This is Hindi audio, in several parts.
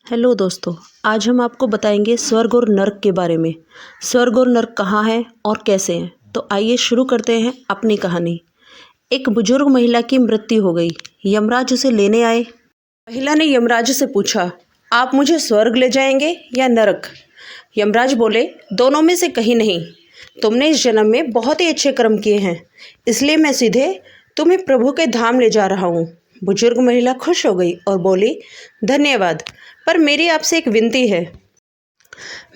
हेलो दोस्तों, आज हम आपको बताएंगे स्वर्ग और नर्क के बारे में। स्वर्ग और नर्क कहाँ हैं और कैसे हैं। तो आइए शुरू करते हैं अपनी कहानी। एक बुजुर्ग महिला की मृत्यु हो गई। यमराज उसे लेने आए। महिला ने यमराज से पूछा, आप मुझे स्वर्ग ले जाएंगे या नरक। यमराज बोले, दोनों में से कहीं नहीं। तुमने इस जन्म में बहुत ही अच्छे कर्म किए हैं, इसलिए मैं सीधे तुम्हें प्रभु के धाम ले जा रहा हूँ। बुजुर्ग महिला खुश हो गई और बोली, धन्यवाद, पर मेरी आपसे एक विनती है।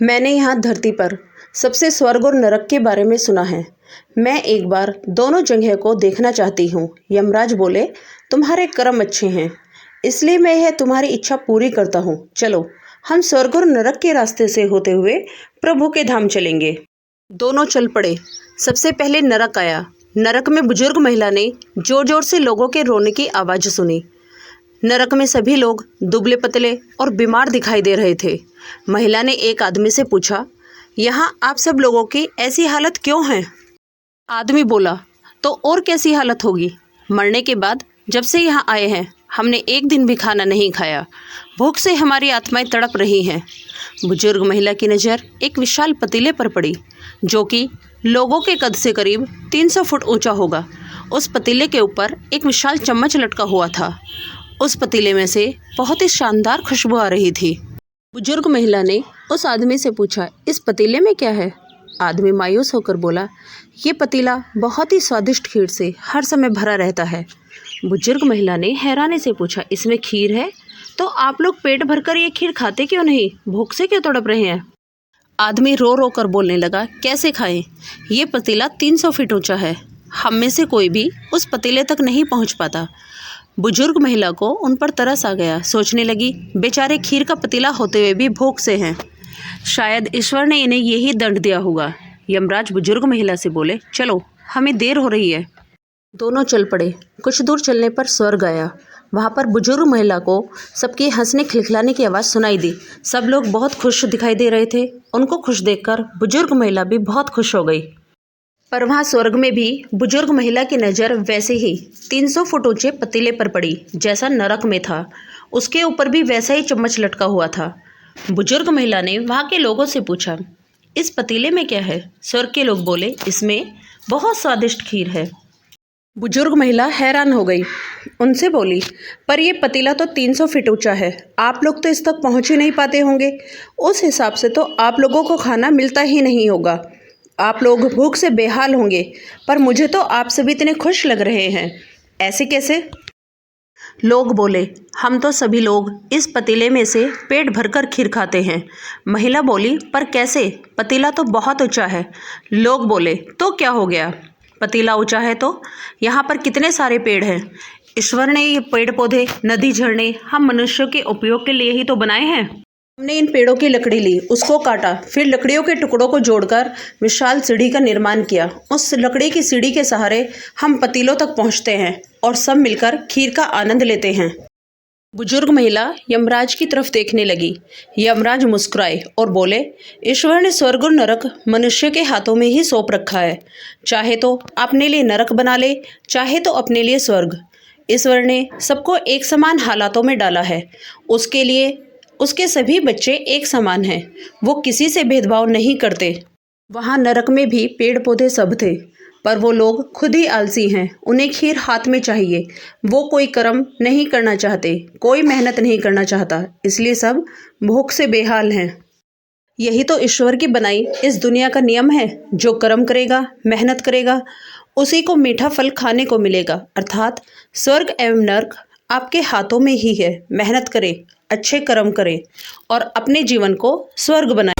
मैंने यहाँ धरती पर सबसे स्वर्ग और नरक के बारे में सुना है। मैं एक बार दोनों जगह को देखना चाहती हूँ। यमराज बोले, तुम्हारे कर्म अच्छे हैं, इसलिए मैं यह तुम्हारी इच्छा पूरी करता हूँ। चलो, हम स्वर्ग और नरक के रास्ते से होते हुए प्रभु के धाम चलेंगे। दोनों चल पड़े। सबसे पहले नरक आया। नरक में बुजुर्ग महिला ने जोर जोर से लोगों के रोने की आवाज़ सुनी। नरक में सभी लोग दुबले पतले और बीमार दिखाई दे रहे थे। महिला ने एक आदमी से पूछा, यहाँ आप सब लोगों की ऐसी हालत क्यों है। आदमी बोला, तो और कैसी हालत होगी। मरने के बाद जब से यहाँ आए हैं हमने एक दिन भी खाना नहीं खाया। भूख से हमारी आत्माएं तड़प रही हैं। बुजुर्ग महिला की नज़र एक विशाल पतीले पर पड़ी, जो कि लोगों के कद से करीब 300 फुट ऊंचा होगा। उस पतीले के ऊपर एक विशाल चम्मच लटका हुआ था। उस पतीले में से बहुत ही शानदार खुशबू आ रही थी। बुजुर्ग महिला ने उस आदमी से पूछा, इस पतीले में क्या है। आदमी मायूस होकर बोला, ये पतीला बहुत ही स्वादिष्ट खीर से हर समय भरा रहता है। बुजुर्ग महिला ने हैरानी से पूछा, इसमें खीर है, तो आप लोग पेट भरकर ये खीर खाते क्यों नहीं, भूख से क्यों तड़प रहे हैं। आदमी रो रो कर बोलने लगा, कैसे खाएं, ये पतीला 300 फीट ऊंचा है, हम में से कोई भी उस पतीले तक नहीं पहुंच पाता। बुजुर्ग महिला को उन पर तरस आ गया। सोचने लगी, बेचारे खीर का पतीला होते हुए भी भूख से हैं, शायद ईश्वर ने इन्हें यही दंड दिया होगा। यमराज बुजुर्ग महिला से बोले, चलो, हमें देर हो रही है। दोनों चल पड़े। कुछ दूर चलने पर स्वर्ग आया। वहाँ पर बुजुर्ग महिला को सबकी हंसने खिलखिलाने की आवाज़ सुनाई दी। सब लोग बहुत खुश दिखाई दे रहे थे। उनको खुश देखकर बुजुर्ग महिला भी बहुत खुश हो गई। पर वहाँ स्वर्ग में भी बुजुर्ग महिला की नज़र वैसे ही 300 फुट ऊंचे पतीले पर पड़ी जैसा नरक में था। उसके ऊपर भी वैसा ही चम्मच लटका हुआ था। बुजुर्ग महिला ने वहाँ के लोगों से पूछा, इस पतीले में क्या है। स्वर्ग के लोग बोले, इसमें बहुत स्वादिष्ट खीर है। बुजुर्ग महिला हैरान हो गई। उनसे बोली, पर यह पतीला तो 300 फीट ऊंचा है, आप लोग तो इस तक पहुँच ही नहीं पाते होंगे। उस हिसाब से तो आप लोगों को खाना मिलता ही नहीं होगा, आप लोग भूख से बेहाल होंगे। पर मुझे तो आप सभी इतने खुश लग रहे हैं, ऐसे कैसे। लोग बोले, हम तो सभी लोग इस पतीले में से पेट भरकर खीर खाते हैं। महिला बोली, पर कैसे, पतीला तो बहुत ऊंचा है। लोग बोले, तो क्या हो गया, पतीला ऊंचा है तो यहाँ पर कितने सारे पेड़ हैं। ईश्वर ने ये पेड़ पौधे, नदी, झरने हम मनुष्यों के उपयोग के लिए ही तो बनाए हैं। हमने इन पेड़ों की लकड़ी ली, उसको काटा, फिर लकड़ियों के टुकड़ों को जोड़कर विशाल सीढ़ी का निर्माण किया। उस लकड़ी की सीढ़ी के सहारे हम पतीलों तक पहुंचते हैं और सब मिलकर खीर का आनंद लेते हैं। बुजुर्ग महिला यमराज की तरफ देखने लगी। यमराज मुस्कुराए और बोले, ईश्वर ने स्वर्ग और नरक मनुष्य के हाथों में ही सौंप रखा है। चाहे तो अपने लिए नरक बना ले, चाहे तो अपने लिए स्वर्ग। ईश्वर ने सबको एक समान हालातों में डाला है। उसके लिए उसके सभी बच्चे एक समान हैं, वो किसी से भेदभाव नहीं करते। वहाँ नरक में भी पेड़ पौधे सब थे, पर वो लोग खुद ही आलसी हैं। उन्हें खीर हाथ में चाहिए। वो कोई कर्म नहीं करना चाहते, कोई मेहनत नहीं करना चाहता, इसलिए सब भूख से बेहाल हैं। यही तो ईश्वर की बनाई इस दुनिया का नियम है। जो कर्म करेगा, मेहनत करेगा, उसी को मीठा फल खाने को मिलेगा। अर्थात स्वर्ग एवं नर्क आपके हाथों में ही है। मेहनत करें, अच्छे कर्म करें और अपने जीवन को स्वर्ग बनाएं।